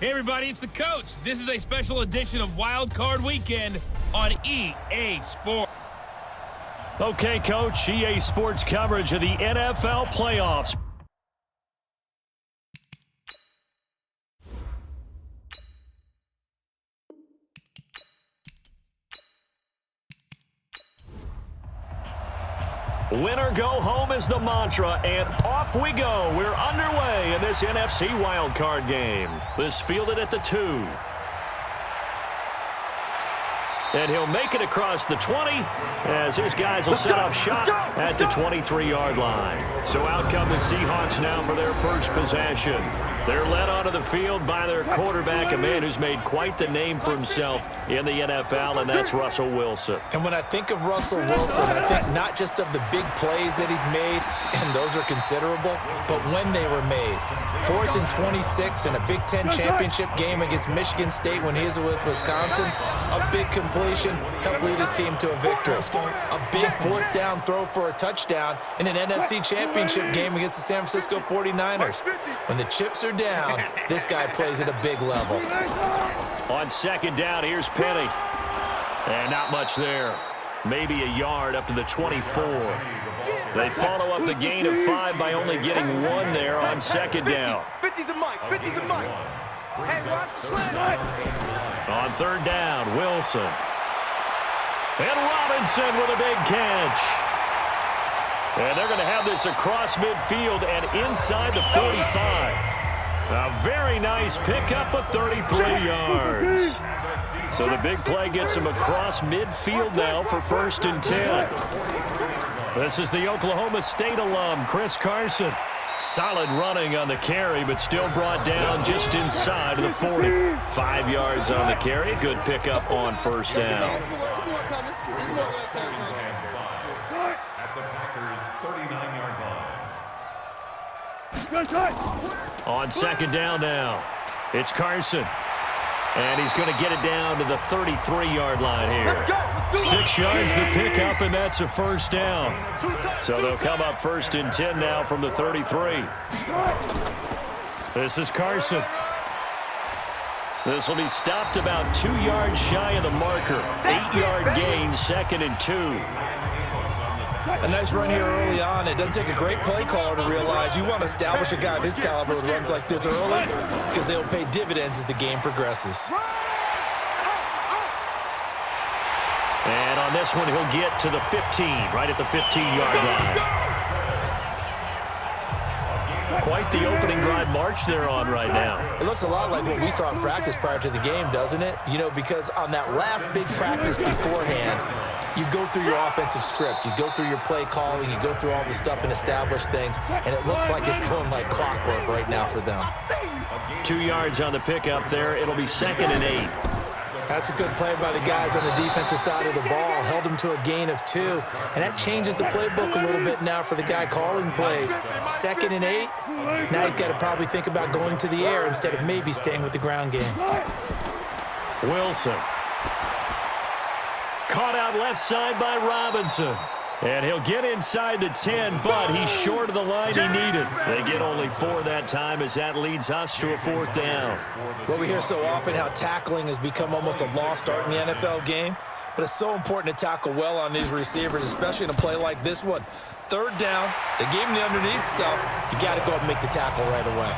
Hey everybody, it's the coach. This is a special edition of Wild Card Weekend on EA Sports. Okay, Coach, EA Sports coverage of the NFL playoffs. Winner go home is the mantra, and off we go. We're underway in this NFC wildcard game. This fielded at the 2. And he'll make it across the 20 as his guys will set up shop at the 23-yard line. So out come the Seahawks now for their first possession. They're led onto the field by their quarterback, a man who's made quite the name for himself in the NFL, and that's Russell Wilson. And when I think of Russell Wilson, I think not just of the big plays that he's made, and those are considerable, but when they were made. 4th and 26 in a Big Ten championship game against Michigan State when he was with Wisconsin. A big completion helped lead his team to a victory. A big 4th down throw for a touchdown in an NFC championship game against the San Francisco 49ers. When the chips are down, this guy plays at a big level. On second down, here's Penny. And not much there. Maybe a yard up to the 24. They follow up the gain of 5 by only getting 1 there on second down. 50 the mic, 50 the mic. Hey, watch slip. On third down, Wilson. And Robinson with a big catch. And they're going to have this across midfield and inside the 45. A very nice pickup of 33 yards. So the big play gets him across midfield now for 1st and 10. This is the Oklahoma State alum, Chris Carson. Solid running on the carry, but still brought down just inside of the 40. 5 yards on the carry. Good pickup on 1st down. On second down now, it's Carson. And he's going to get it down to the 33-yard line here. 6 yards the pickup, and that's a 1st down. So they'll come up 1st and 10 now from the 33. This is Carson. This will be stopped about 2 yards shy of the marker. 8-yard gain, 2nd and 2. A nice run here early on. It doesn't take a great play caller to realize you want to establish a guy of his caliber with runs like this early because they'll pay dividends as the game progresses. And on this one, he'll get to the 15, right at the 15-yard line. Quite the opening drive march they're on right now. It looks a lot like what we saw in practice prior to the game, doesn't it? You know, because on that last big practice beforehand, you go through your offensive script, you go through your play calling, you go through all the stuff and establish things, and it looks like it's going like clockwork right now for them. 2 yards on the pickup there. It'll be 2nd and 8. That's a good play by the guys on the defensive side of the ball. Held him to a gain of 2, and that changes the playbook a little bit now for the guy calling plays. 2nd and 8. Now he's got to probably think about going to the air instead of maybe staying with the ground game. Wilson. Caught out left side by Robinson. And he'll get inside the 10, but he's short of the line he needed. They get only 4 that time as that leads us to a 4th down. Well, we hear so often how tackling has become almost a lost art in the NFL game, but it's so important to tackle well on these receivers, especially in a play like this one. 3rd down, they gave him the underneath stuff. You got to go up and make the tackle right away.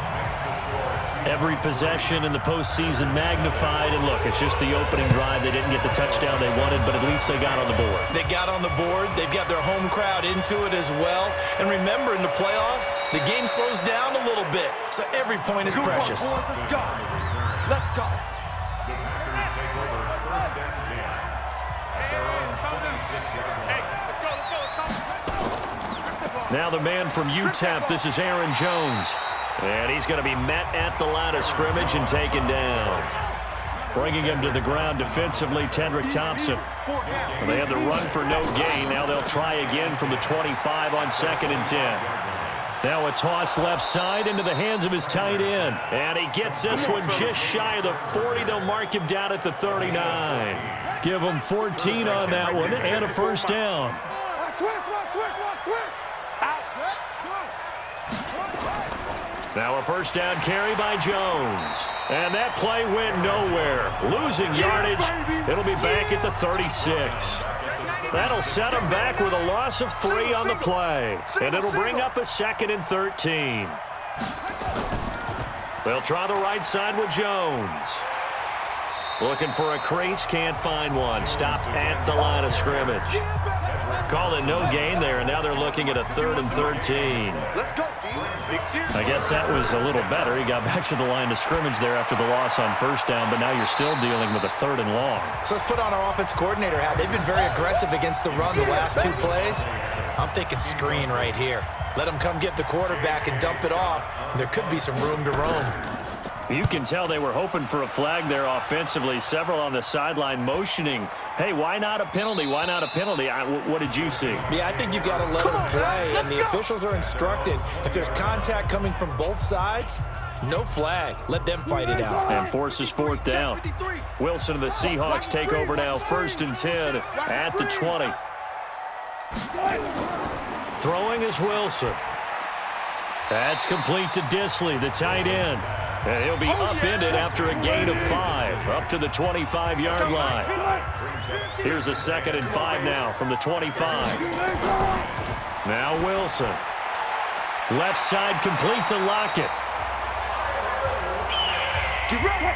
Every possession in the postseason magnified, and look, it's just the opening drive. They didn't get the touchdown they wanted, but at least they got on the board. They got on the board. They've got their home crowd into it as well. And remember, in the playoffs, the game slows down a little bit, so every point is precious. Let's go. Let's go. Now the man from UTEP, this is Aaron Jones. And he's going to be met at the line of scrimmage and taken down. Bringing him to the ground defensively, Tendrick Thompson. And they had the run for no gain. Now they'll try again from the 25 on 2nd and 10. Now a toss left side into the hands of his tight end. And he gets this one just shy of the 40. They'll mark him down at the 39. Give him 14 on that one and a 1st down. Now a 1st down carry by Jones. And that play went nowhere. Losing yardage. It'll be back at the 36. That'll set them back with a loss of 3 on the play. And it'll bring up a 2nd and 13. They'll try the right side with Jones. Looking for a crease, can't find one. Stopped at the line of scrimmage. Call it no gain there, and now they're looking at a 3rd and 13. I guess that was a little better. He got back to the line of scrimmage there after the loss on 1st down, but now you're still dealing with a 3rd and long. So let's put on our offense coordinator hat. They've been very aggressive against the run the last 2 plays. I'm thinking screen right here. Let them come get the quarterback and dump it off, and there could be some room to roam. You can tell they were hoping for a flag there offensively. Several on the sideline motioning, hey, why not a penalty? Why not a penalty? What did you see? Yeah, I think you've got to let them play, and the officials are instructed. If there's contact coming from both sides, no flag. Let them fight it out. And forces 4th down. Wilson and the Seahawks take over now, 1st and 10 at the 20. Throwing is Wilson. That's complete to Disley, the tight end. And he'll be upended after a gain of 5, up to the 25-yard line. Here's a 2nd and 5 now from the 25. Now Wilson. Left side complete to Lockett.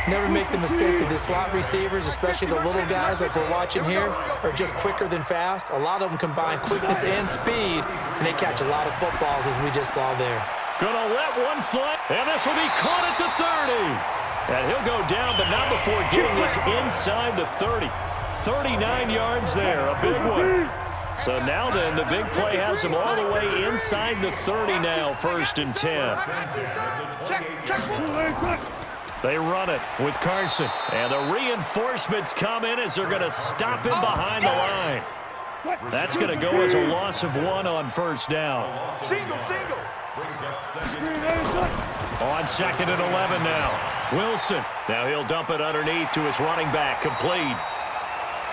Never make the mistake that the slot receivers, especially the little guys like we're watching here, are just quicker than fast. A lot of them combine quickness and speed, and they catch a lot of footballs, as we just saw there. Gonna let one fly, and this will be caught at the 30. And he'll go down, but not before getting this inside the 30. 39 yards there, a big one. So now then, the big play has him all the way inside the 30 now, 1st and 10. They run it with Carson, and the reinforcements come in as they're going to stop him behind the line. That's going to go as a loss of 1 on 1st down. Single. On 2nd and 11 now. Wilson. Now he'll dump it underneath to his running back. Complete.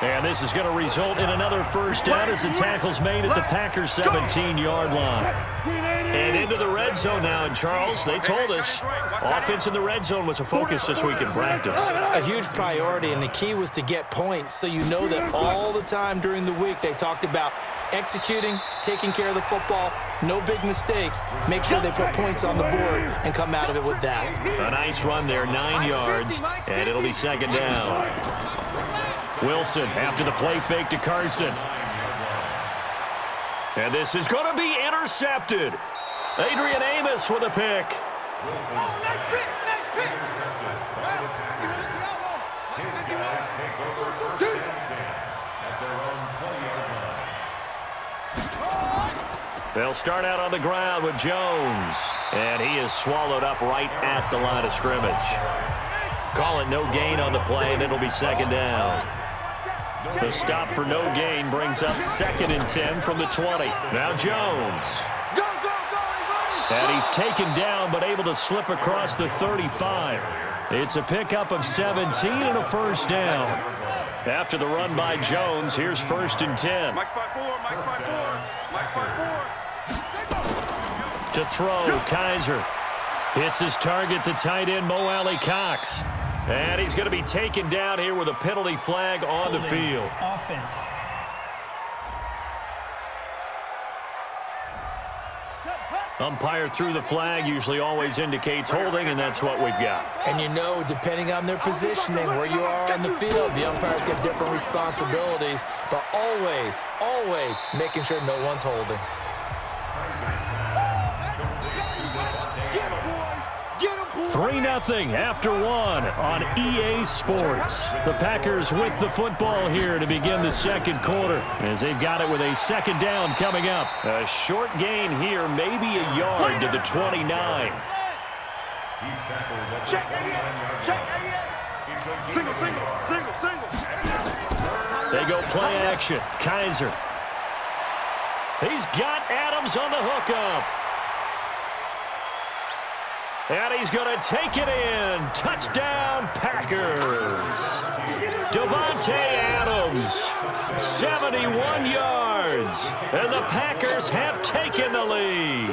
And this is going to result in another 1st down as the tackle's made at the Packers' 17-yard line. And into the red zone now. And Charles, they told us offense in the red zone was a focus this week in practice. A huge priority, and the key was to get points. So you know that all the time during the week they talked about executing, taking care of the football, no big mistakes. Make sure they put points on the board and come out of it with that. A nice run there, 9 yards, and it'll be 2nd down. Wilson after the play fake to Carson. And this is going to be intercepted. Adrian Amos with a pick. They'll start out on the ground with Jones. And he is swallowed up right at the line of scrimmage. Call it no gain on the play, and it'll be 2nd down. The stop for no gain brings up 2nd and 10 from the 20. Now Jones. And he's taken down, but able to slip across the 35. It's a pickup of 17 and a 1st down. After the run by Jones, here's 1st and 10. To throw, Kaiser. Hits his target, the tight end, Mo Alley Cox. And he's going to be taken down here with a penalty flag on the field. Offense. Umpire threw the flag, usually always indicates holding, and that's what we've got. And you know, depending on their positioning, where you are on the field, the umpires get different responsibilities, but always making sure no one's holding. 3-0 after 1 on EA Sports. The Packers with the football here to begin the 2nd quarter as they've got it with a 2nd down coming up. A short gain here, maybe a yard to the 29. Check 88. Single. They go play action. Kaiser. He's got Adams on the hookup. And he's going to take it in. Touchdown, Packers. Davante Adams, 71 yards. And the Packers have taken the lead.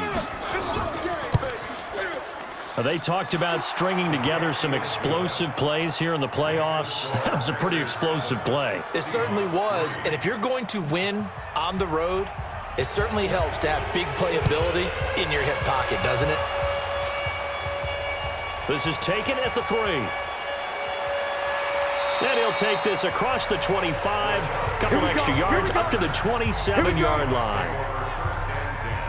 They talked about stringing together some explosive plays here in the playoffs. That was a pretty explosive play. It certainly was. And if you're going to win on the road, it certainly helps to have big playability in your hip pocket, doesn't it? This is taken at the 3. And he'll take this across the 25. Couple extra yards up to the 27-yard line.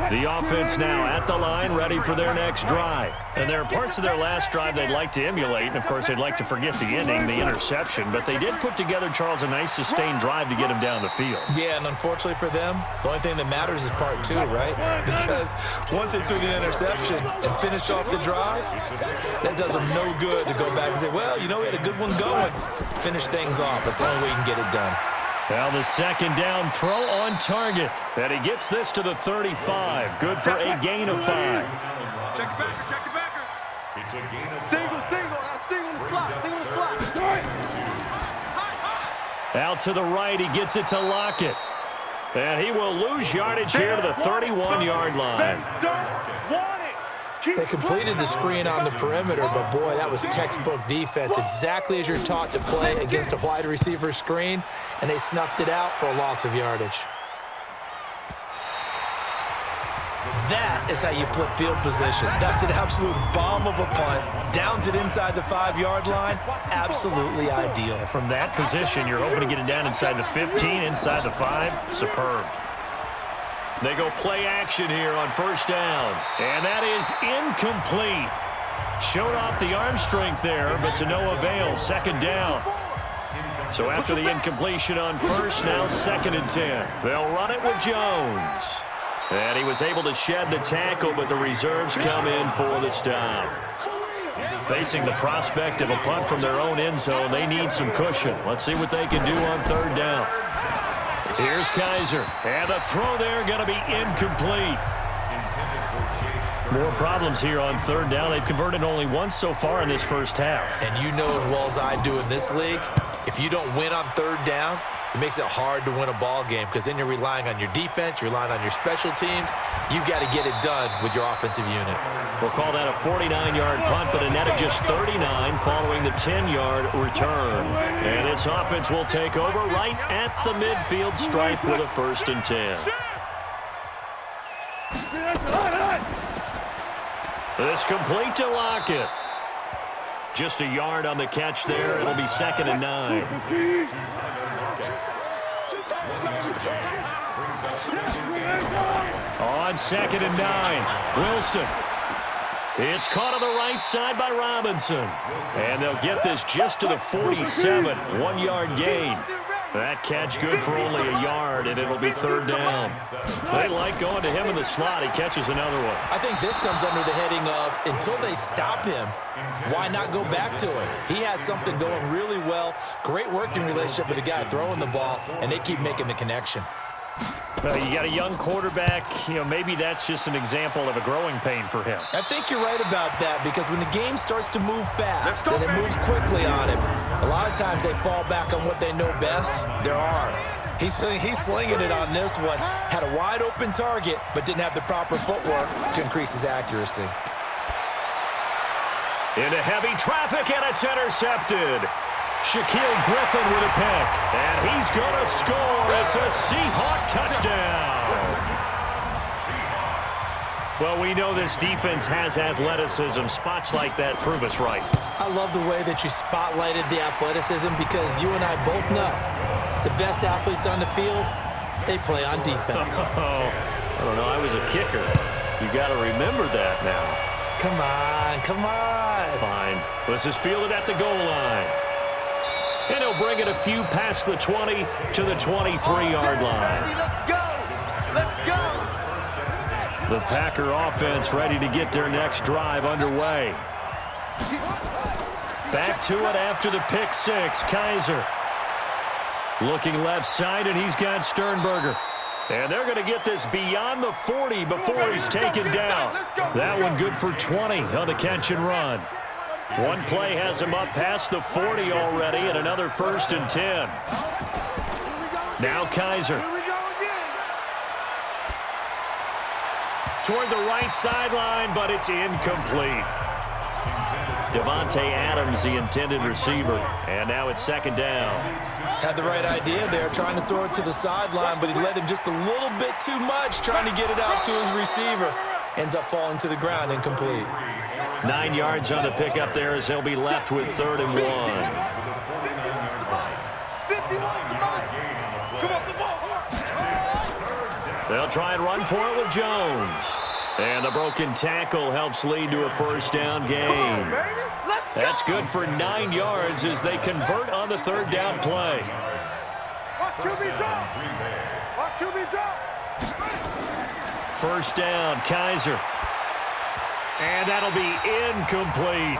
The offense now at the line, ready for their next drive. And there are parts of their last drive they'd like to emulate, and, of course, they'd like to forget the ending, the interception. But they did put together, Charles, a nice sustained drive to get him down the field. Yeah, and unfortunately for them, the only thing that matters is part 2, right? Because once they threw the interception and finished off the drive, that does them no good to go back and say, well, you know, we had a good one going. Finish things off. That's the only way you can get it done. Well, the second down throw on target. And he gets this to the 35. Good for a gain of 5. Check it backer, check it backer. Single, got a single in the slot, Out to the right, he gets it to Lockett. And he will lose yardage here to the 31-yard line. They completed the screen on the perimeter, but boy, that was textbook defense. Exactly as you're taught to play against a wide receiver screen, and they snuffed it out for a loss of yardage. That is how you flip field position. That's an absolute bomb of a punt. Downs it inside the 5-yard line. Absolutely ideal. From that position, you're hoping to get it down inside the 15, inside the 5. Superb. They go play action here on first down. And that is incomplete. Showed off the arm strength there, but to no avail. Second down. So after the incompletion on first, now 2nd and 10. They'll run it with Jones. And he was able to shed the tackle, but the reserves come in for the stop. Facing the prospect of a punt from their own end zone, they need some cushion. Let's see what they can do on third down. Here's Kaiser, and the throw there going to be incomplete. More problems here on third down. They've converted only once so far in this first half. And you know as well as I do in this league, if you don't win on third down, it makes it hard to win a ball game because then you're relying on your defense, you're relying on your special teams. You've got to get it done with your offensive unit. We'll call that a 49-yard punt, but a net of just 39 following the 10-yard return. And this offense will take over right at the midfield stripe with a 1st and 10. This complete to Lockett. Just a yard on the catch there. It'll be 2nd and 9. On 2nd and 9, Wilson. It's caught on the right side by Robinson. And they'll get this just to the 47, 1-yard gain. That catch good for only a yard, and it'll be 3rd down. They like going to him in the slot. He catches another one. I think this comes under the heading of until they stop him, why not go back to it? He has something going really well. Great working relationship with the guy throwing the ball, and they keep making the connection. You got a young quarterback. Maybe that's just an example of a growing pain for him. I think you're right about that because when the game starts to move fast and it moves quickly on him, a lot of times they fall back on what they know best, their arm. He's slinging it on this one. Had a wide open target, but didn't have the proper footwork to increase his accuracy. Into heavy traffic, and it's intercepted. Shaquille Griffin with a pick, and he's going to score. It's a Seahawk touchdown. Well, we know this defense has athleticism. Spots like that prove us right. I love the way that you spotlighted the athleticism because you and I both know the best athletes on the field, they play on defense. Oh, I don't know. I was a kicker. You got to remember that now. Come on, come on. Fine. This is fielded at the goal line. And he'll bring it a few past the 20 to the 23-yard line. Let's go! Let's go! The Packer offense ready to get their next drive underway. Back to it after the pick six. Kaiser looking left side, and he's got Sternberger. And they're going to get this beyond the 40 before he's taken down. That one good for 20 on the catch and run. One play has him up past the 40 already, and another 1st and 10. Now Kaiser. Toward the right sideline, but it's incomplete. Devontae Adams, the intended receiver. And now it's second down. Had the right idea there, trying to throw it to the sideline, but he led him just a little bit too much, trying to get it out to his receiver. Ends up falling to the ground, incomplete. 9 yards on the pickup there as they'll be left with 3rd and 1. They'll try and run for it with Jones. And the broken tackle helps lead to a first down gain. That's good for 9 yards as they convert on the 3rd down play. Watch QB drop. Watch QB drop. First down, Kaiser. And that'll be incomplete.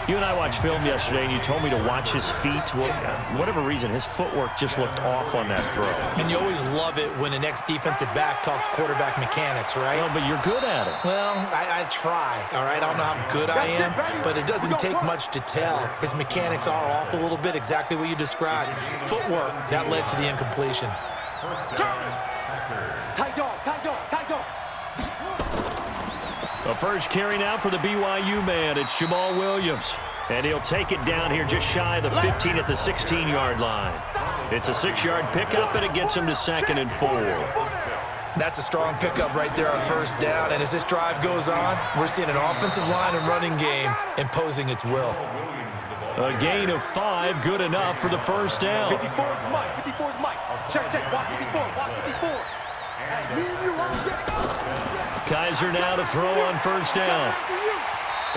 You and I watched film yesterday, and you told me to watch his feet. Well, for whatever reason, his footwork just looked off on that throw. And you always love it when the next defensive back talks quarterback mechanics, right? Well, but you're good at it. Well, I try, all right? I don't know how good I am, but it doesn't take much to tell. His mechanics are off a little bit, exactly what you described. Footwork, that led to the incompletion. Tight dog, tight dog, tight dog. The first carry now for the BYU man. It's Jamal Williams. And he'll take it down here just shy of the 15 at the 16-yard line. It's a 6-yard pickup, and it gets him to 2nd and 4. That's a strong pickup right there on first down. And as this drive goes on, we're seeing an offensive line and running game imposing its will. A gain of 5, good enough for the first down. 54 is Mike, 54 is Mike. Check, watch 54, watch 54. Me and you, I'm getting up. Kaiser now to throw on first down.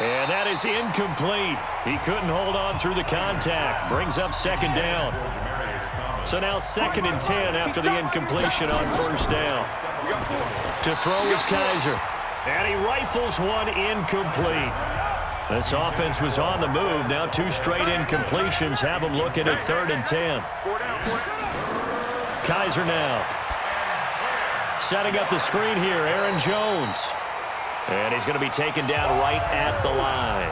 And that is incomplete. He couldn't hold on through the contact. Brings up 2nd down. So now 2nd and 10 after the incompletion on first down. To throw is Kaiser. And he rifles one incomplete. This offense was on the move. Now 2 straight incompletions have them looking at 3rd and 10. Kaiser now. Setting up the screen here, Aaron Jones. And he's going to be taken down right at the line.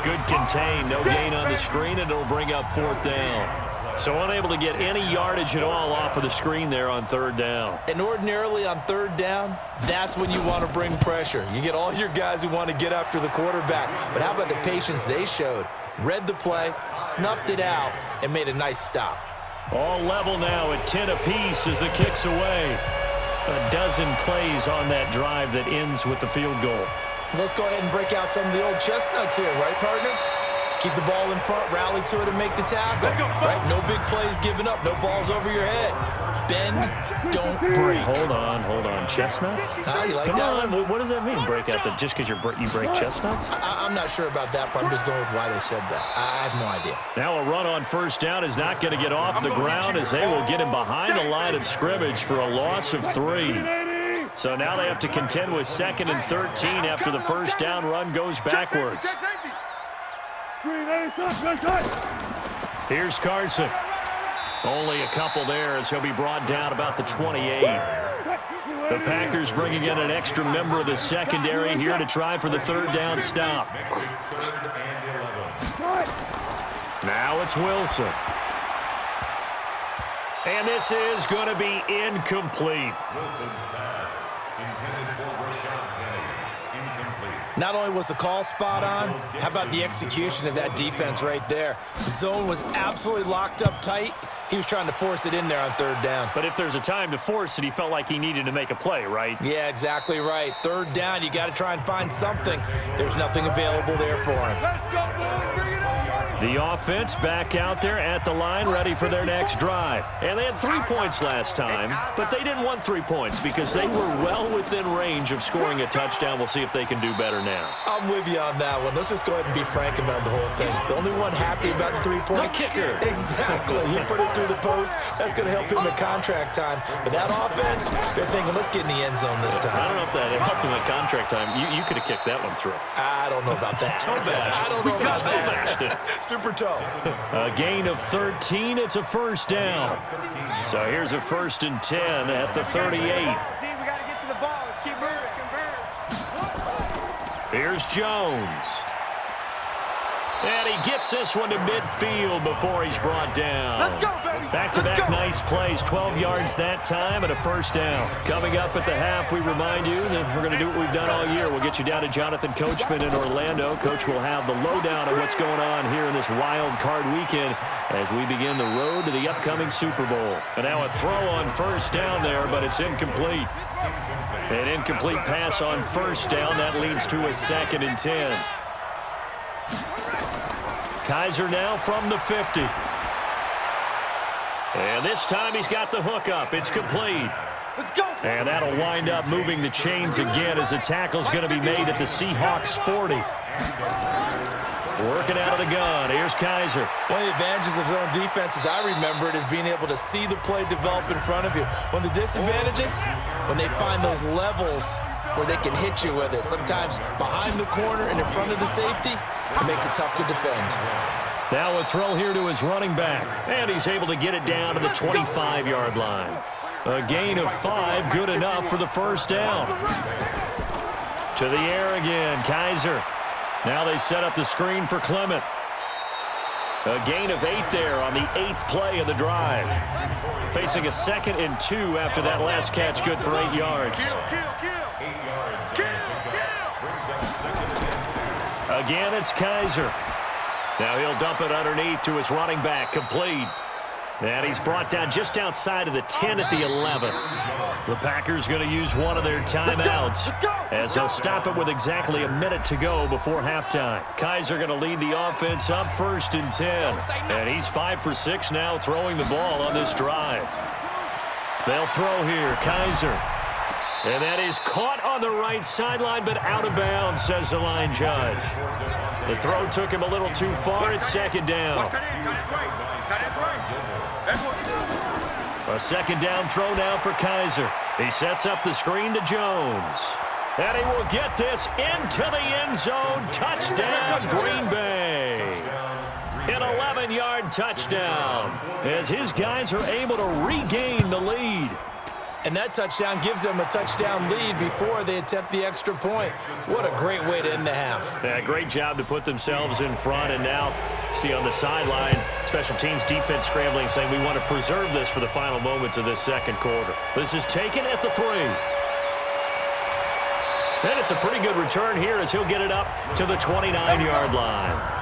Good contain, no gain on the screen, and it'll bring up 4th down. So unable to get any yardage at all off of the screen there on 3rd down. And ordinarily on 3rd down, that's when you want to bring pressure. You get all your guys who want to get after the quarterback. But how about the patience they showed? Read the play, snuffed it out, and made a nice stop. All level now at 10 apiece as the kick's away. A dozen plays on that drive that ends with the field goal. Let's go ahead and break out some of the old chestnuts here, right, partner? Keep the ball in front, rally to it, and make the tackle. Right? No big plays given up, no balls over your head. Bend, don't break. Hold on. Chestnuts? You like Come that on. one? What does that mean, break out? Just because you break chestnuts? I'm not sure about that, but I'm just going with why they said that. I have no idea. Now a run on first down is not going to get off the ground as they will get him behind the line of scrimmage for a loss of 3. So now they have to contend with 2nd and 13 after the first down run goes backwards. Here's Carson. Only a couple there as he'll be brought down about the 28. The Packers bringing in an extra member of the secondary here to try for the 3rd down stop. Now it's Wilson. And this is going to be incomplete. Not only was the call spot on, how about the execution of that defense right there? The zone was absolutely locked up tight. He was trying to force it in there on 3rd down. But if there's a time to force it, he felt like he needed to make a play, right? Yeah, exactly right. 3rd down, you got to try and find something. There's nothing available there for him. Let's go, boys. Bring it on. The offense back out there at the line, ready for their next drive. And they had 3 points last time, but they didn't want 3 points because they were well within range of scoring a touchdown. We'll see if they can do better now. I'm with you on that one. Let's just go ahead and be frank about the whole thing. The only one happy about the 3-point kicker. Exactly. He put it through the post. That's going to help him at contract time. But that offense, they're thinking, let's get in the end zone this time. I don't know if that helped him at contract time. You could have kicked that one through. I don't know about that. Toe bash. I don't know about Toe bashed it. that. Super toe. A gain of 13. It's a first down. So here's a 1st and 10 at the 38. Team, we got to get to the ball. Let's keep moving. Here's Jones. And he gets this one to midfield before he's brought down. Let's go, baby. Back-to-back nice plays, 12 yards that time and a first down. Coming up at the half, we remind you that we're going to do what we've done all year. We'll get you down to Jonathan Coachman in Orlando. Coach will have the lowdown of what's going on here in this wild card weekend as we begin the road to the upcoming Super Bowl. And now a throw on first down there, but it's incomplete. An incomplete pass on first down. That leads to a 2nd and 10. Kaiser now from the 50. And this time he's got the hook up. It's complete. Let's go. And that'll wind up moving the chains again as the tackle's going to be made at the Seahawks 40. Working out of the gun. Here's Kaiser. One of the advantages of zone defense, as I remember it, is being able to see the play develop in front of you. One of the disadvantages, when they find those levels where they can hit you with it, sometimes behind the corner and in front of the safety, it makes it tough to defend. Now a throw here to his running back, and he's able to get it down to the 25-yard line. A gain of 5, good enough for the first down. To the air again, Kaiser. Now they set up the screen for Clement. A gain of 8 there on the 8th play of the drive. Facing a 2nd and 2 after that last catch, good for 8 yards. Again, it's Kaiser. Now he'll dump it underneath to his running back, complete. And he's brought down just outside of the 10 at the 11. The Packers going to use one of their timeouts as they'll stop it with exactly a minute to go before halftime. Kaiser going to lead the offense up 1st and 10. And he's 5 for 6 now throwing the ball on this drive. They'll throw here, Kaiser. And that is caught on the right sideline, but out of bounds, says the line judge. The throw took him a little too far. It's 2nd down. A 2nd down throw now for Kaiser. He sets up the screen to Jones. And he will get this into the end zone. Touchdown, Green Bay. An 11-yard touchdown as his guys are able to regain the lead. And that touchdown gives them a touchdown lead before they attempt the extra point. What a great way to end the half. Yeah, great job to put themselves in front. And now, see on the sideline, special teams defense scrambling, saying we want to preserve this for the final moments of this 2nd quarter. This is taken at the 3. And it's a pretty good return here as he'll get it up to the 29-yard line.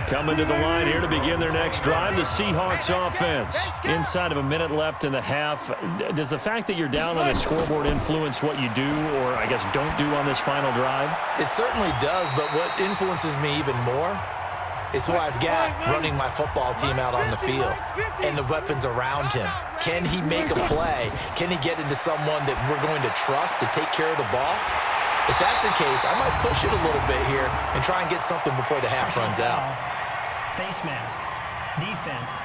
Coming to the line here to begin their next drive, the Seahawks offense. Inside of a minute left in the half, does the fact that you're down on the scoreboard influence what you do or, I guess, don't do on this final drive? It certainly does, but what influences me even more is who I've got running my football team out on the field and the weapons around him. Can he make a play? Can he get into someone that we're going to trust to take care of the ball? If that's the case, I might push it a little bit here and try and get something before the half runs out. Face mask. Defense.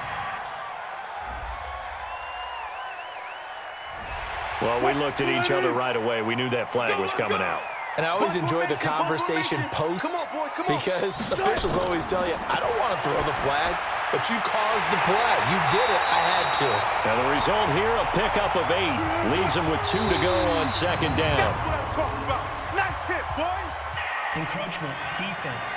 Well, we looked at each other right away. We knew that flag was coming out. And I always enjoy the conversation post because officials always tell you, I don't want to throw the flag, but you caused the play. You did it. I had to. Now the result here, a pickup of 8. Leaves him with 2 to go on 2nd down. That's what I'm talking about. Nice hit, boy. Encroachment. Defense.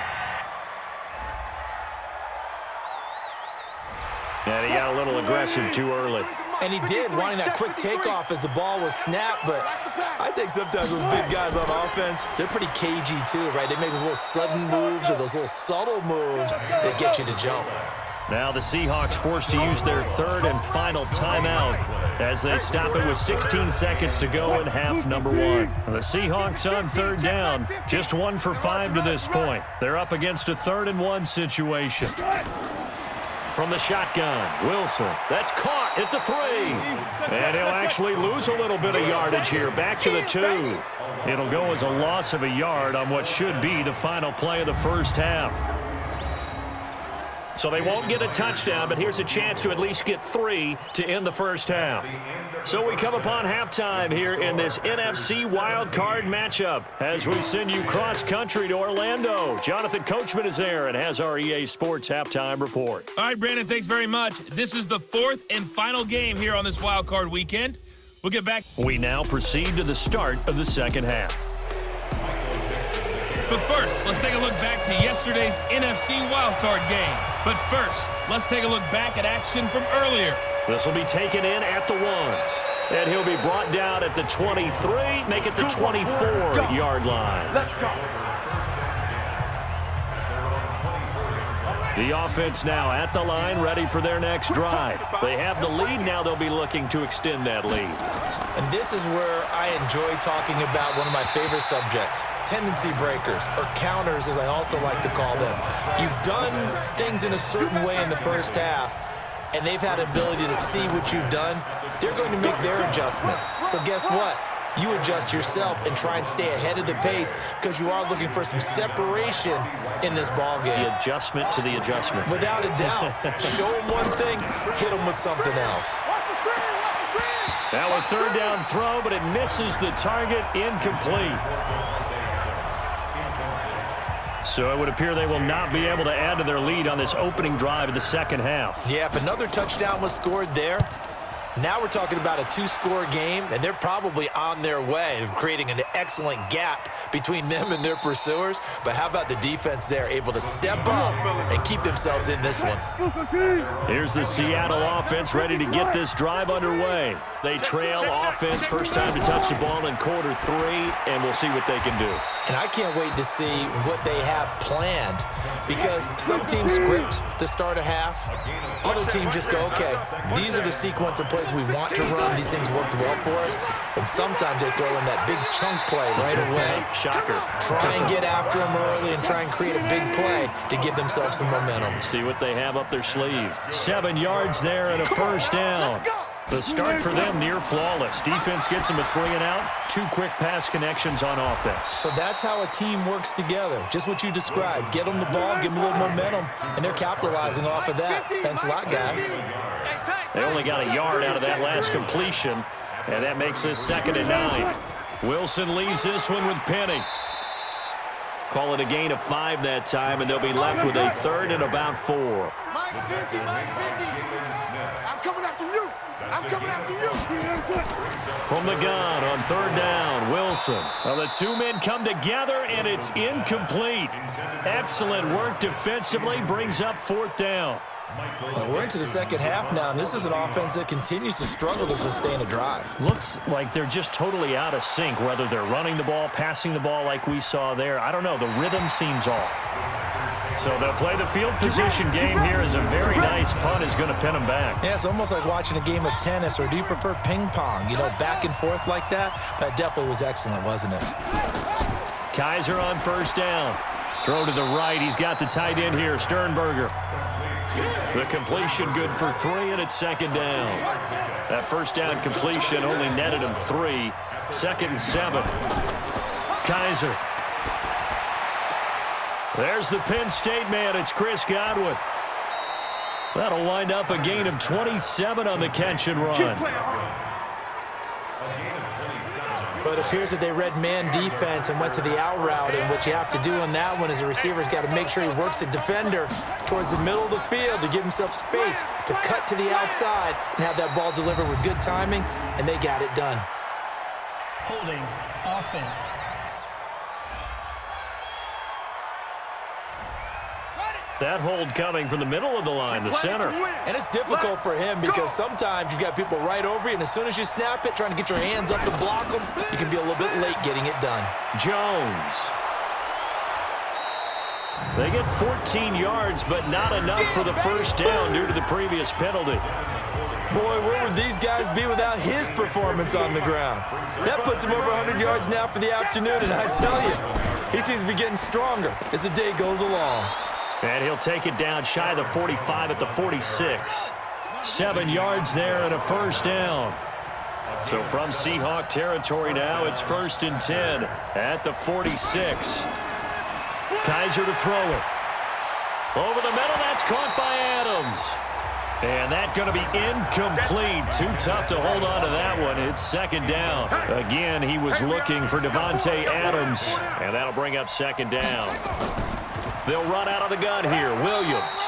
And he got a little aggressive too early. And he did, wanting that quick takeoff as the ball was snapped, but I think sometimes those big guys on offense, they're pretty cagey too, right? They make those little sudden moves or those little subtle moves that get you to jump. Now the Seahawks forced to use their 3rd and final timeout as they stop it with 16 seconds to go in half number 1. The Seahawks on 3rd down, just 1 for 5 to this point. They're up against a 3rd and 1 situation. From the shotgun, Wilson. That's caught at the 3. And he'll actually lose a little bit of yardage here. Back to the 2. It'll go as a loss of a yard on what should be the final play of the first half. So they won't get a touchdown, but here's a chance to at least get 3 to end the first half. So we come upon halftime here in this NFC wildcard matchup as we send you cross-country to Orlando. Jonathan Coachman is there and has our EA Sports halftime report. All right, Brandon, thanks very much. This is the 4th and final game here on this wildcard weekend. We'll get back. We now proceed to the start of the second half. But first, let's take a look back to yesterday's NFC wildcard game. But first, let's take a look back at action from earlier. This will be taken in at the 1. And he'll be brought down at the 23, make it the 24-yard line. Let's go. The offense now at the line, ready for their next drive. They have the lead. Now they'll be looking to extend that lead. And this is where I enjoy talking about one of my favorite subjects, tendency breakers, or counters, as I also like to call them. You've done things in a certain way in the first half, and they've had the ability to see what you've done. They're going to make their adjustments. So guess what? You adjust yourself and try and stay ahead of the pace because you are looking for some separation in this ball game. The adjustment to the adjustment. Without a doubt. Show them one thing, hit them with something else. Now a third down throw, but it misses the target, incomplete. So it would appear they will not be able to add to their lead on this opening drive of the second half. Yeah, if another touchdown was scored there, now we're talking about a 2-score game, and they're probably on their way of creating an excellent gap between them and their pursuers. But how about the defense there, able to step up and keep themselves in this one? Here's the Seattle offense ready to get this drive underway. They trail offense, first time to touch the ball in quarter 3, and we'll see what they can do. And I can't wait to see what they have planned, because some teams script to start a half. Other teams just go, okay, these are the sequence of plays we want to run. These things worked well for us. And sometimes they throw in that big chunk play right away. Shocker. Try and get after them early and try and create a big play to give themselves some momentum. See what they have up their sleeve. 7 yards there and a first down. The start for them near flawless. Defense gets them a 3 and out. 2 quick pass connections on offense. So that's how a team works together. Just what you described. Get them the ball, give them a little momentum, and they're capitalizing off of that. Thanks a lot, guys. They only got a yard out of that last completion, and that makes this 2nd and 9. Wilson leaves this one with Penny. Call it a gain of 5 that time, and they'll be left with a 3rd and about 4. Mike's 50, Mike's 50. I'm coming after you. I'm coming after you. From the gun on 3rd down, Wilson. Well, the 2 men come together, and it's incomplete. Excellent work defensively, brings up 4th down. Well, we're into the second half now, and this is an offense that continues to struggle to sustain a drive. Looks like they're just totally out of sync, whether they're running the ball, passing the ball like we saw there. I don't know. The rhythm seems off. So they'll play the field position game here as a very nice punt is going to pin them back. Yeah, it's almost like watching a game of tennis, or do you prefer ping pong? You know, back and forth like that? That definitely was excellent, wasn't it? Kaiser on 1st down. Throw to the right. He's got the tight end here, Sternberger. The completion good for 3, and it's 2nd down. That 1st down completion only netted him 3. 2nd and 7. Kaiser. There's the Penn State man. It's Chris Godwin. That'll wind up a gain of 27 on the catch and run. But it appears that they read man defense and went to the out route, and what you have to do on that one is the receiver's got to make sure he works the defender towards the middle of the field to give himself space to cut to the outside and have that ball delivered with good timing, and they got it done. Holding offense. That hold coming from the middle of the line, the center. And it's difficult for him because sometimes you've got people right over you, and as soon as you snap it, trying to get your hands up and block them, you can be a little bit late getting it done. Jones. They get 14 yards, but not enough for the 1st down due to the previous penalty. Boy, where would these guys be without his performance on the ground? That puts him over 100 yards now for the afternoon, and I tell you, he seems to be getting stronger as the day goes along. And he'll take it down shy of the 45 at the 46. 7 yards there and a 1st down. So from Seahawk territory now, it's 1st and 10 at the 46. Kaiser to throw it. Over the middle, that's caught by Adams. And that's going to be incomplete. Too tough to hold on to that one. It's 2nd down. Again, he was looking for Devontae Adams. And that'll bring up 2nd down. They'll run out of the gun here. Williams.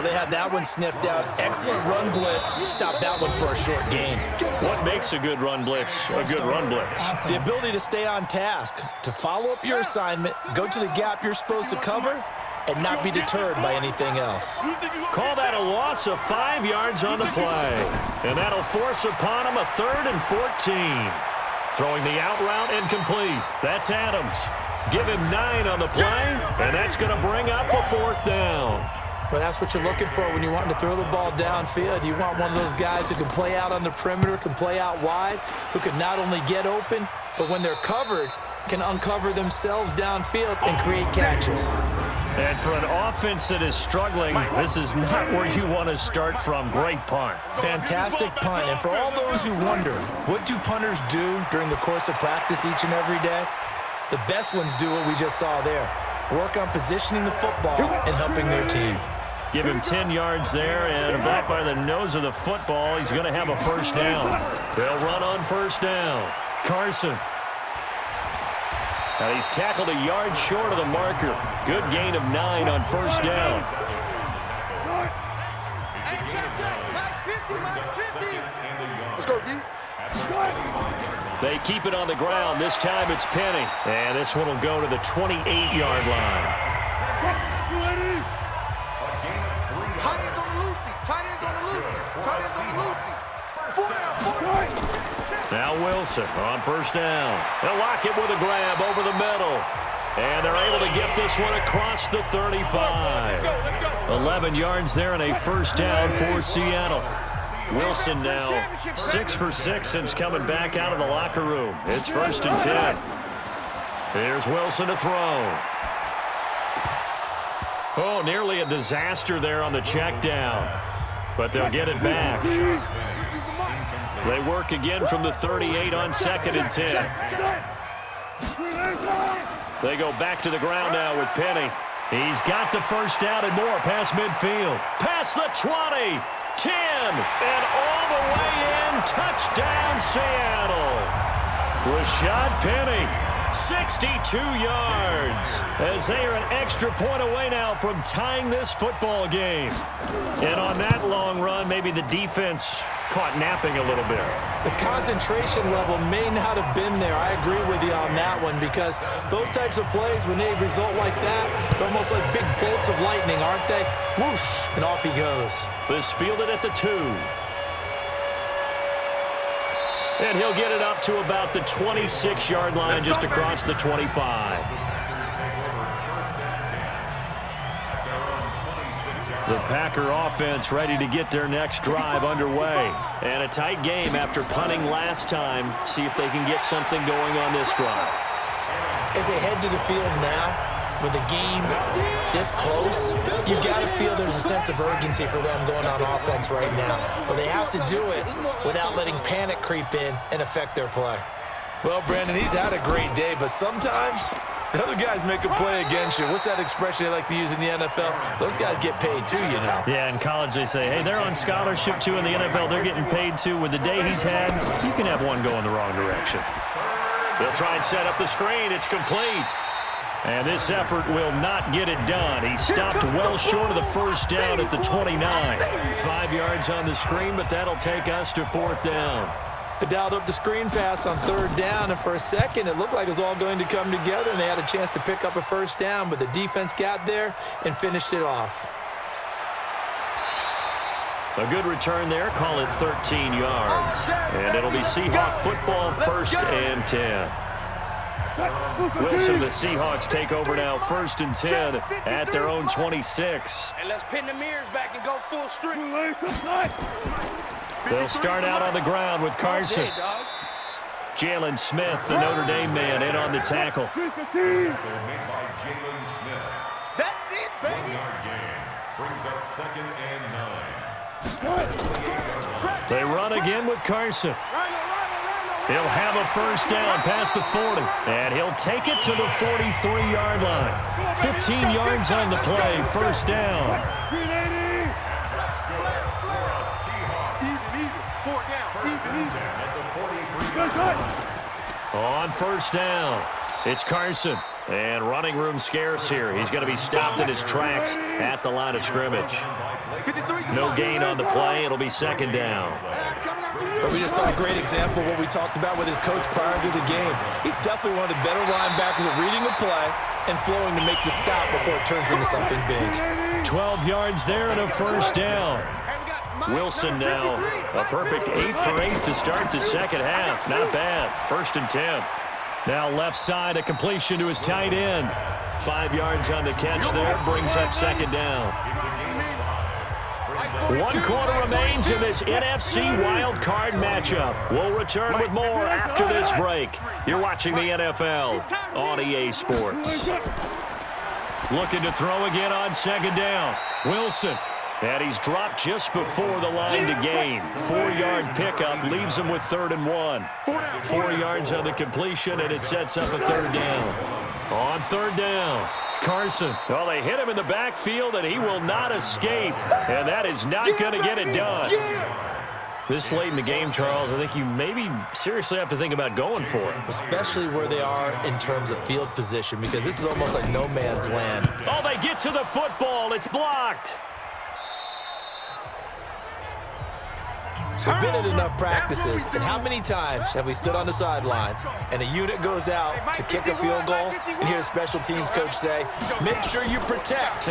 Well, they had that one sniffed out. Excellent run blitz. Stop that one for a short gain. What makes a good run blitz a good run blitz? The ability to stay on task, to follow up your assignment, go to the gap you're supposed to cover, and not be deterred by anything else. Call that a loss of 5 yards on the play. And that'll force upon him a 3rd and 14. Throwing the out route incomplete. That's Adams. Give him 9 on the play, and that's going to bring up a 4th down. Well, that's what you're looking for when you want to throw the ball downfield. You want one of those guys who can play out on the perimeter, can play out wide, who can not only get open, but when they're covered, can uncover themselves downfield and create catches. And for an offense that is struggling, this is not where you want to start from. Great punt. Fantastic punt. And for all those who wonder, what do punters do during the course of practice each and every day? The best ones do what we just saw there. Work on positioning the football and helping their team. Give him 10 yards there, and back by the nose of the football, he's going to have a 1st down. They'll run on 1st down. Carson. And he's tackled a yard short of the marker. Good gain of 9 on 1st down. Hey, check. Mike 50. Let's go, D. They keep it on the ground. This time it's Penny. And this one will go to the 28-yard line. Tight ends on the loosey. 4 down. Now Wilson on 1st down. They'll lock it with a grab over the middle. And they're able to get this one across the 35. 11 yards there and a 1st down for Seattle. Wilson now 6 for 6 since coming back out of the locker room. It's 1st and 10. Here's Wilson to throw. Oh, nearly a disaster there on the check down. But they'll get it back. They work again from the 38 on 2nd and 10. They go back to the ground now with Penny. He's got the 1st down and more past midfield. Past the 20, 10, and all the way in. Touchdown, Seattle. Rashad Penny, 62 yards, as they are an extra point away now from tying this football game. And on that long run, maybe the defense caught napping a little bit. The concentration level may not have been there. I agree with you on that one, because those types of plays, when they result like that, they're almost like big bolts of lightning, aren't they? Whoosh, and off he goes. This fielded at the 2. And he'll get it up to about the 26-yard line, just across the 25. The Packer offense ready to get their next drive underway. And a tight game after punting last time. See if they can get something going on this drive. As they head to the field now, with the game this close, you've got to feel there's a sense of urgency for them going on offense right now. But they have to do it without letting panic creep in and affect their play. Well, Brandon, he's had a great day, but sometimes the other guys make a play against you. What's that expression they like to use in the NFL? Those guys get paid too, you know. Yeah, in college they say, hey, they're on scholarship too. In the NFL, they're getting paid too. With the day he's had, you can have one go in the wrong direction. They'll try and set up the screen. It's complete. And this effort will not get it done. He stopped well short of the 1st down at the 29. 5 yards on the screen, but that'll take us to 4th down. They dialed up the screen pass on 3rd down, and for a second, it looked like it was all going to come together, and they had a chance to pick up a 1st down, but the defense got there and finished it off. A good return there. Call it 13 yards. And it'll be Seahawk football, 1st and 10. Wilson, the Seahawks take over now, 1st and 10 at their own 26. And let's pin the mirrors back and go full strength. They'll start out on the ground with Carson. Jalen Smith, the Notre Dame man, in on the tackle. That's it, baby. Brings up 2nd and 9. They run again with Carson. He'll have a 1st down past the 40, and he'll take it to the 43-yard line. 15 yards on the play, 1st down. On 1st down, it's Carson. And running room scarce here. He's going to be stopped in his tracks at the line of scrimmage. No gain on the play. It'll be second down. But we just saw a great example of what we talked about with his coach prior to the game. He's definitely one of the better linebackers at reading a play and flowing to make the stop before it turns into something big. 12 yards there and a first down. Wilson now a perfect 8 for 8 to start the second half. Not bad. 1st and 10. Now left side, a completion to his tight end. 5 yards on the catch there, brings up second down. 1 quarter remains in this NFC wildcard matchup. We'll return with more after this break. You're watching the NFL on EA Sports. Looking to throw again on second down. Wilson. And he's dropped just before the line to gain. 4-yard pickup leaves him with 3rd and 1. 4 yards on the completion, and it sets up a 3rd down. On 3rd down, Carson. Well, they hit him in the backfield, and he will not escape. And that is not going to get it done. This late in the game, Charles, I think you maybe seriously have to think about going for it. Especially where they are in terms of field position, because this is almost like no man's land. Oh, they get to the football. It's blocked. We've been at enough practices, and how many times have we stood on the sidelines and a unit goes out to kick a field goal and hear a special teams coach say, make sure you protect.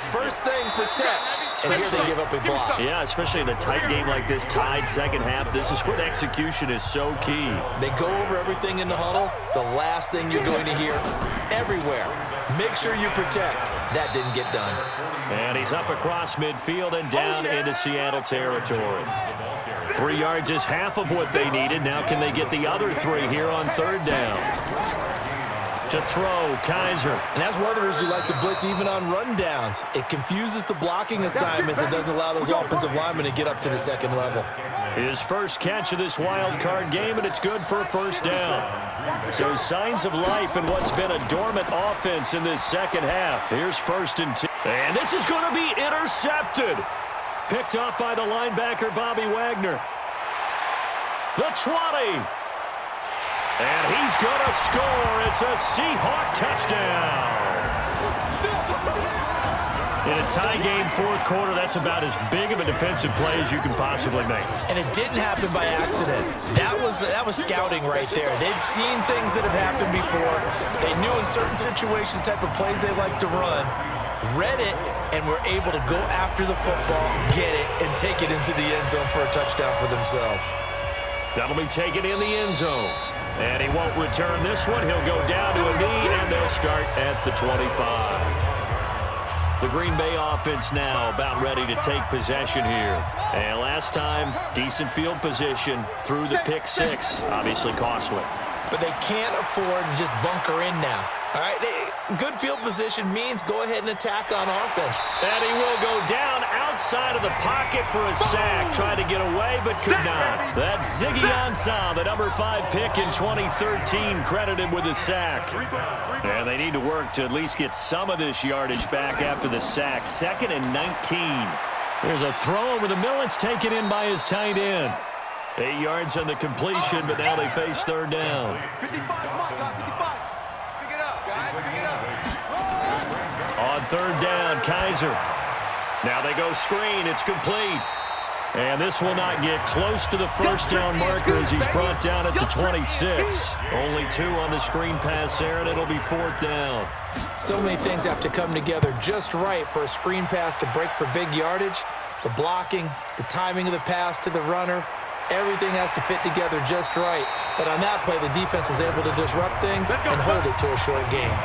First thing, protect. And here they give up a block. Yeah, especially in a tight game like this, tied second half, this is when execution is so key. They go over everything in the huddle. The last thing you're going to hear everywhere, make sure you protect. That didn't get done. And he's up across midfield and down into Seattle territory. 3 yards is half of what they needed. Now can they get the other 3 here on 3rd down? To throw, Kaiser. And that's one of the reasons you like to blitz even on rundowns. It confuses the blocking assignments. It doesn't allow those offensive linemen to get up to the second level. His first catch of this wild card game, and it's good for a 1st down. So signs of life in what's been a dormant offense in this second half. Here's 1st and 10. And this is going to be intercepted. Picked off by the linebacker, Bobby Wagner. The 20. And he's going to score. It's a Seahawk touchdown. In a tie game, 4th quarter, that's about as big of a defensive play as you can possibly make. And it didn't happen by accident. That was scouting right there. They've seen things that have happened before. They knew in certain situations the type of plays they like to run, read it, and were able to go after the football, get it, and take it into the end zone for a touchdown for themselves. That'll be taken in the end zone. And he won't return this one. He'll go down to a knee, and they'll start at the 25. The Green Bay offense now about ready to take possession here. And last time, decent field position through the pick 6. Obviously costly. But they can't afford to just bunker in now. All right, good field position means go ahead and attack on offense. And he will go down outside of the pocket for a sack. Tried to get away, but could not. That's Ziggy Ansah, the number 5 pick in 2013, credited with a sack. And they need to work to at least get some of this yardage back after the sack. 2nd and 19. There's a throw over the middle. It's taken in by his tight end. 8 yards on the completion, but now they face 3rd down. 55. On 3rd down, Kaiser. Now they go screen. It's complete. And this will not get close to the 1st down marker as he's brought down at the 26. Only 2 on the screen pass there, and it'll be 4th down. So many things have to come together just right for a screen pass to break for big yardage. The blocking, the timing of the pass to the runner, everything has to fit together just right. But on that play, the defense was able to disrupt things and hold it to a short game.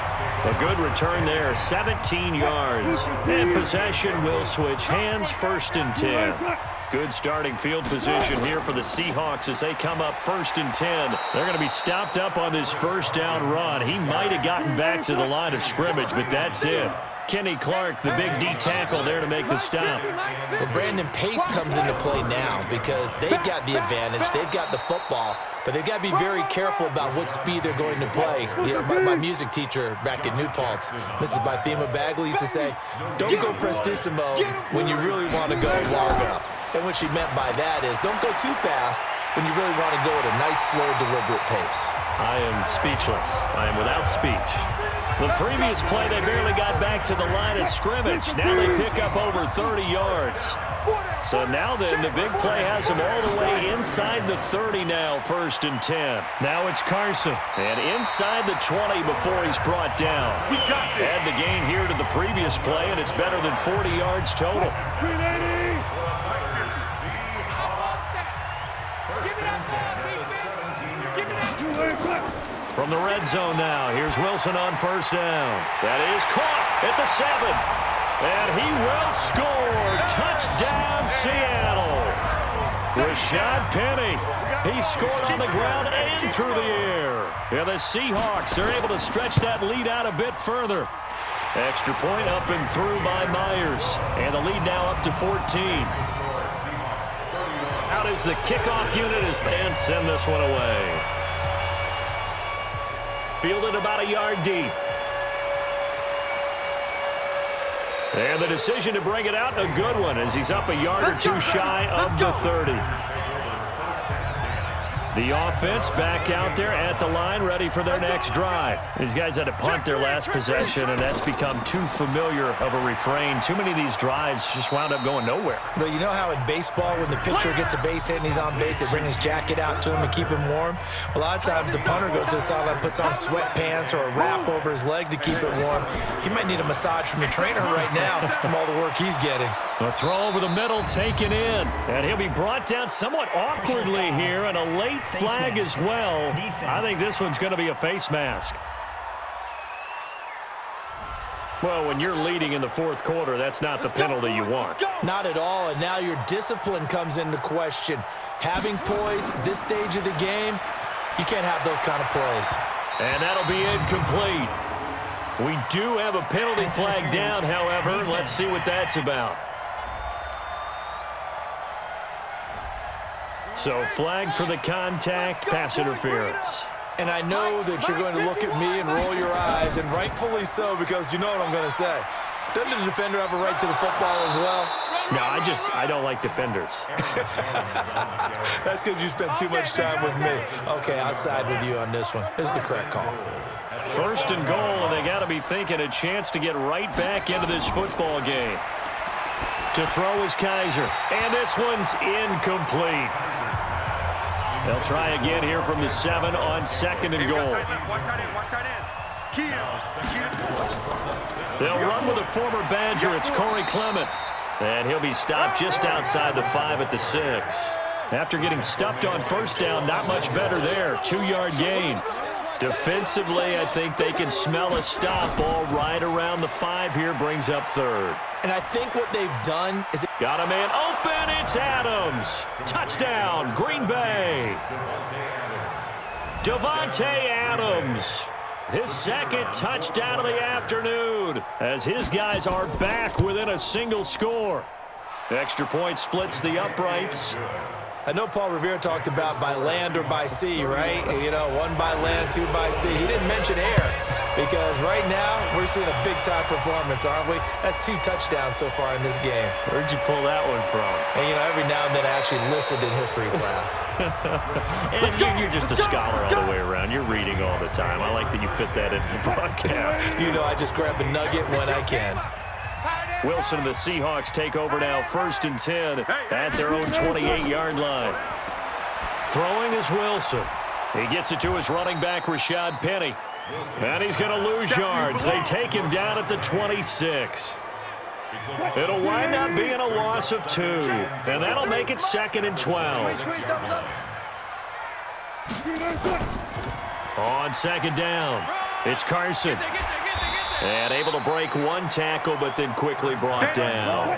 A good return there, 17 yards. And possession will switch hands, 1st and 10. Good starting field position here for the Seahawks as they come up 1st and 10. They're going to be stopped up on this 1st down run. He might have gotten back to the line of scrimmage, but that's it. Kenny Clark, the big D tackle there to make the stop. Well, Brandon, pace comes into play now because they've got the advantage. They've got the football, but they've got to be very careful about what speed they're going to play. You know, my music teacher back at New Paltz, Mrs. Bythema Bagley, used to say, don't go prestissimo when you really want to go largo. And what she meant by that is don't go too fast when you really want to go at a nice, slow, deliberate pace. I am speechless. I am without speech. The previous play, they barely got back to the line of scrimmage. Now they pick up over 30 yards. So now then, the big play has them all the way inside the 30 now, 1st and 10. Now it's Carson. And inside the 20 before he's brought down. Add the gain here to the previous play, and it's better than 40 yards total. From the red zone now, here's Wilson on 1st down. That is caught at the 7. And he will score. Touchdown, Seattle. Rashad Penny. He scored on the ground and through the air. And the Seahawks are able to stretch that lead out a bit further. Extra point up and through by Myers. And the lead now up to 14. Out is the kickoff unit as they send this one away. Fielded about a yard deep. And the decision to bring it out, a good one, as he's up a yard or two shy of the 30. The offense back out there at the line, ready for their next drive. These guys had to punt their last possession, and that's become too familiar of a refrain. Too many of these drives just wound up going nowhere. But you know how in baseball, when the pitcher gets a base hit and he's on base, they bring his jacket out to him and keep him warm? A lot of times the punter goes to the sideline, puts on sweatpants or a wrap over his leg to keep it warm. He might need a massage from your trainer right now from all the work he's getting. A throw over the middle taken in, and he'll be brought down somewhat awkwardly here, and a late flag as well. I think this one's going to be a face mask. Well, when you're leading in the 4th quarter, that's not the penalty you want. Not at all, and now your discipline comes into question. Having poise this stage of the game, you can't have those kind of plays. And that'll be incomplete. We do have a penalty flag down, however. Let's see what that's about. So flag for the contact, pass interference. And I know that you're going to look at me and roll your eyes, and rightfully so, because you know what I'm going to say. Doesn't the defender have a right to the football as well? No, I don't like defenders. That's because you spent too much time with me. Okay, I'll side with you on this one. This is the correct call. 1st and goal, and they got to be thinking a chance to get right back into this football game. To throw is Kaiser, and this one's incomplete. They'll try again here from the 7 on 2nd and goal. They'll run with a former Badger. It's Corey Clement. And he'll be stopped just outside the 5 at the 6. After getting stuffed on 1st down, not much better there. 2-yard gain. Defensively, I think they can smell a stop. Ball right around the 5 here, brings up 3rd. And I think what they've done is... Got a man open, it's Adams. Touchdown, Green Bay. Davante Adams. His 2nd touchdown of the afternoon as his guys are back within a single score. Extra point splits the uprights. I know Paul Revere talked about by land or by sea, right? You know, 1 by land, 2 by sea. He didn't mention air because right now we're seeing a big-time performance, aren't we? That's 2 touchdowns so far in this game. Where'd you pull that one from? And, you know, every now and then I actually listened in history class. And you're just a scholar all the way around. You're reading all the time. I like that you fit that into the broadcast. You know, I just grab a nugget when I can. Wilson and the Seahawks take over now, 1st and 10 at their own 28-yard line. Throwing is Wilson. He gets it to his running back, Rashad Penny. And he's going to lose yards. They take him down at the 26. It'll wind up being a loss of 2. And that'll make it 2nd and 12. On 2nd down, it's Carson. And able to break 1 tackle, but then quickly brought down.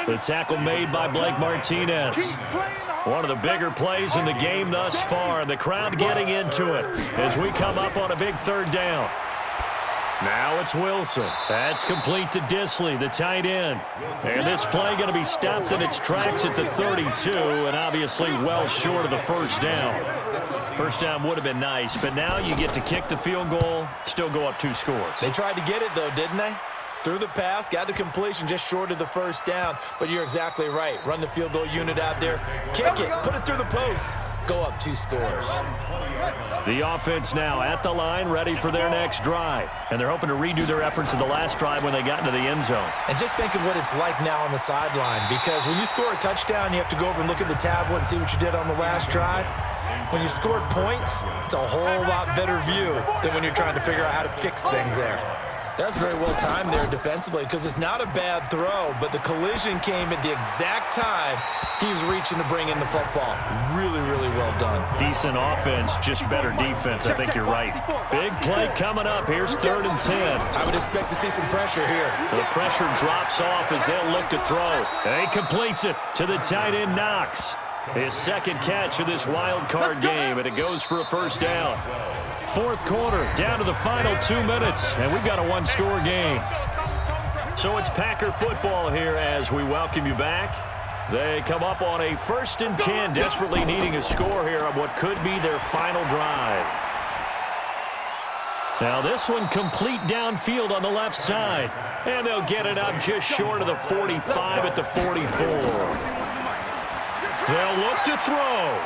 The tackle made by Blake Martinez. One of the bigger plays in the game thus far, and the crowd getting into it as we come up on a big 3rd down. Now it's Wilson. That's complete to Disley, the tight end. And this play going to be stopped in its tracks at the 32, and obviously well short of the 1st down. 1st down would have been nice, but now you get to kick the field goal, still go up 2 scores. They tried to get it, though, didn't they? threw the pass, got the completion just short of the first down. But you're exactly right. Run the field goal unit out there. Kick it. Put it through the post. Go up 2 scores. The offense now at the line, ready for their next drive. And they're hoping to redo their efforts in the last drive when they got into the end zone. And just think of what it's like now on the sideline, because when you score a touchdown, you have to go over and look at the tablet and see what you did on the last drive. When you scored points, it's a whole lot better view than when you're trying to figure out how to fix things there. That's very well timed there defensively, because it's not a bad throw, but the collision came at the exact time he was reaching to bring in the football. Really, really well done. Decent offense, just better defense. I think you're right. Big play coming up. Here's 3rd and 10. I would expect to see some pressure here. The pressure drops off as they'll look to throw. And he completes it to the tight end, Knox. His second catch of this wild card game, and it goes for a first down. 4th quarter, down to the final 2 minutes, and we've got a 1-score game. So it's Packer football here as we welcome you back. They come up on a 1st and 10, desperately needing a score here on what could be their final drive. Now this one complete downfield on the left side, and they'll get it up just short of the 45 at the 44. They'll look to throw.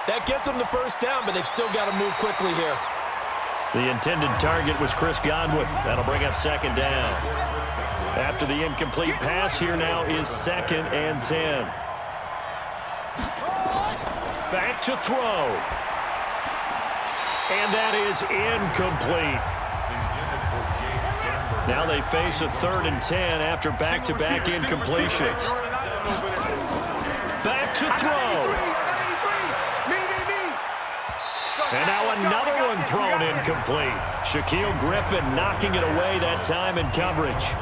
That gets them the first down, but they've still got to move quickly here. The intended target was Chris Godwin. That'll bring up 2nd down. After the incomplete pass, here now is 2nd and 10. Back to throw. And that is incomplete. Now they face a 3rd and 10 after back-to-back incompletions. Back to throw. And now another one thrown incomplete. Shaquille Griffin knocking it away that time in coverage.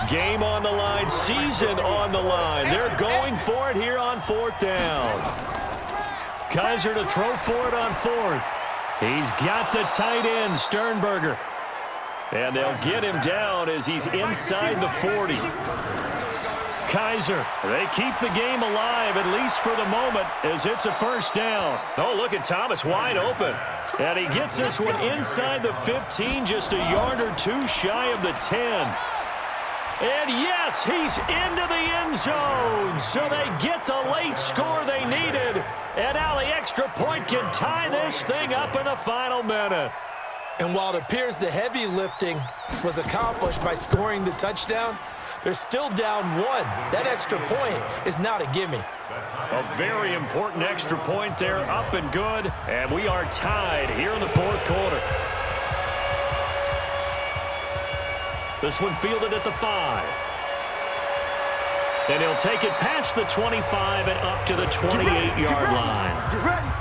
Game on the line, season on the line. They're going for it here on 4th down. Kaiser to throw for it on 4th. He's got the tight end, Sternberger. And they'll get him down as he's inside the 40. Kaiser, they keep the game alive, at least for the moment, as it's a first down. Oh, look at Thomas wide open. And he gets this one inside the 15, just a yard or 2 shy of the 10. And yes, he's into the end zone. So they get the late score they needed. And now the extra point can tie this thing up in the final minute. And while it appears the heavy lifting was accomplished by scoring the touchdown, they're still down 1. That extra point is not a gimme. A very important extra point there, up and good. And we are tied here in the 4th quarter. This one fielded at the 5. And he'll take it past the 25 and up to the 28-yard line.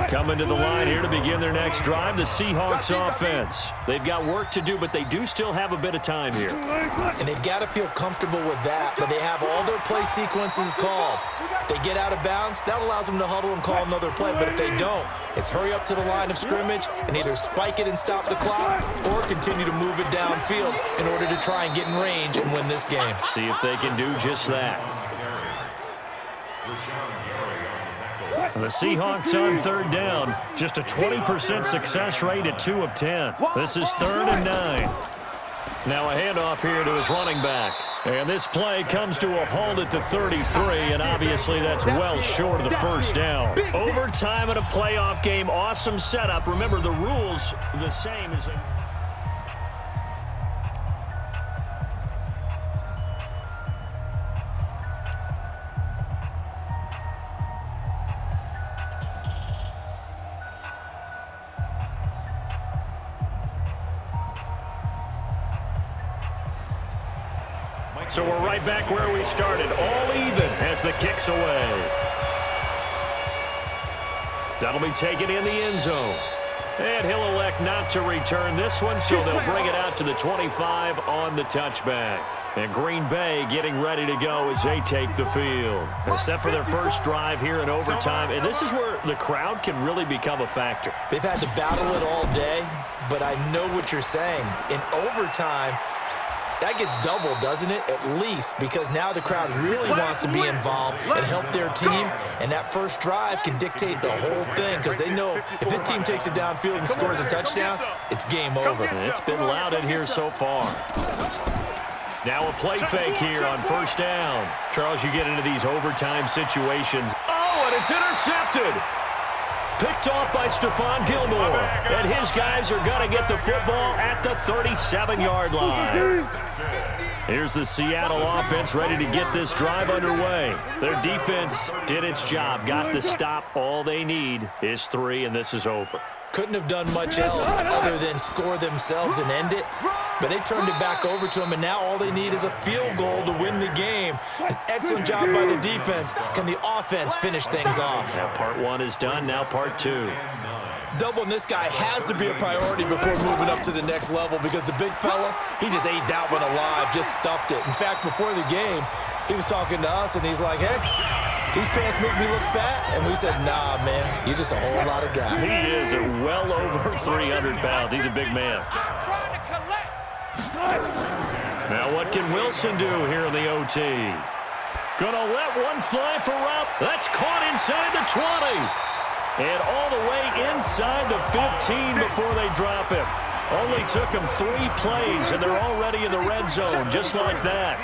Coming to the line here to begin their next drive, the Seahawks offense. They've got work to do, but they do still have a bit of time here. And they've got to feel comfortable with that, but they have all their play sequences called. If they get out of bounds, that allows them to huddle and call another play, but if they don't, it's hurry up to the line of scrimmage and either spike it and stop the clock or continue to move it downfield in order to try and get in range and win this game. See if they can do just that. The Seahawks on 3rd down. Just a 20% success rate at 2 of 10. This is 3rd and 9. Now a handoff here to his running back. And this play comes to a halt at the 33, and obviously that's well short of the first down. Overtime in a playoff game, awesome setup. Remember, the rules the same as a... So we're right back where we started, all even as the kick's away. That'll be taken in the end zone. And he'll elect not to return this one, so they'll bring it out to the 25 on the touchback. And Green Bay getting ready to go as they take the field. Except for their first drive here in overtime. And this is where the crowd can really become a factor. They've had to battle it all day, but I know what you're saying. In overtime, That gets doubled, doesn't it? At least, because now the crowd really wants to be involved and help their team, and that first drive can dictate the whole thing because they know if this team takes it downfield and scores a touchdown, it's game over. It's been loud in here so far. Now a play fake here on first down. Charles, you get into these overtime situations. Oh, and it's intercepted. Picked off by Stephon Gilmore. And his guys are going to get the football at the 37-yard line. Here's the Seattle offense ready to get this drive underway. Their defense did its job, got the stop. All they need is 3, and this is over. Couldn't have done much else other than score themselves and end it. But they turned it back over to them, and now all they need is a field goal to win the game. An excellent job by the defense. Can the offense finish things off? Now part 1 is done, now part 2. Doubling this guy has to be a priority before moving up to the next level because the big fella, he just ate that one alive, just stuffed it. In fact, before the game, he was talking to us, and he's like, hey, these pants make me look fat? And we said, nah, man, you're just a whole lot of guy. He is at well over 300 pounds. He's a big man. Now what can Wilson do here in the OT? Gonna let one fly for route. That's caught inside the 20. And all the way inside the 15 before they drop him. Only took them 3 plays, and they're already in the red zone, just like that.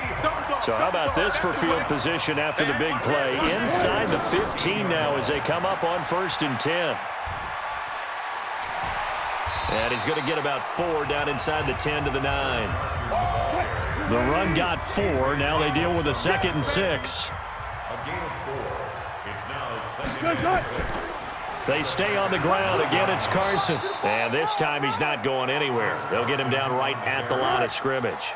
So how about this for field position after the big play? Inside the 15 now as they come up on 1st and 10. And he's going to get about 4 down inside the 10 to the 9. The run got 4. Now they deal with a 2nd and 6. A gain of 4. It's now 2nd and 6. They stay on the ground. Again, it's Carson. And this time he's not going anywhere. They'll get him down right at the line of scrimmage.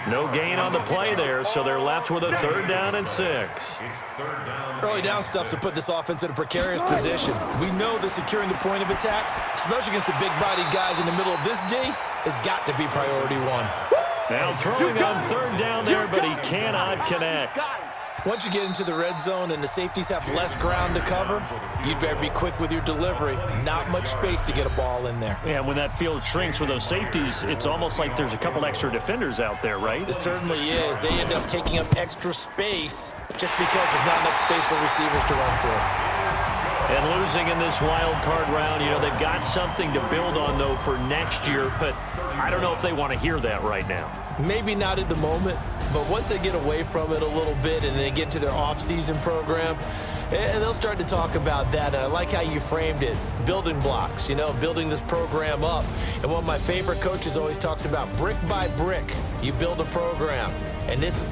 No gain on the play there, so they're left with a 3rd down and 6. Early down stuff to put this offense in a precarious position. We know that securing the point of attack, especially against the big-bodied guys in the middle of this D, has got to be priority 1. Now throwing on 3rd down there, but he cannot connect. Once you get into the red zone and the safeties have less ground to cover, you'd better be quick with your delivery. Not much space to get a ball in there. Yeah, when that field shrinks with those safeties, it's almost like there's a couple extra defenders out there, right? It certainly is. They end up taking up extra space just because there's not enough space for receivers to run through. And losing in this wild card round, you know, they've got something to build on, though, for next year, but I don't know if they want to hear that right now. Maybe not at the moment, but once they get away from it a little bit and they get to their off-season program, and they'll start to talk about that. And I like how you framed it, building blocks, you know, building this program up. And one of my favorite coaches always talks about brick by brick, you build a program. And this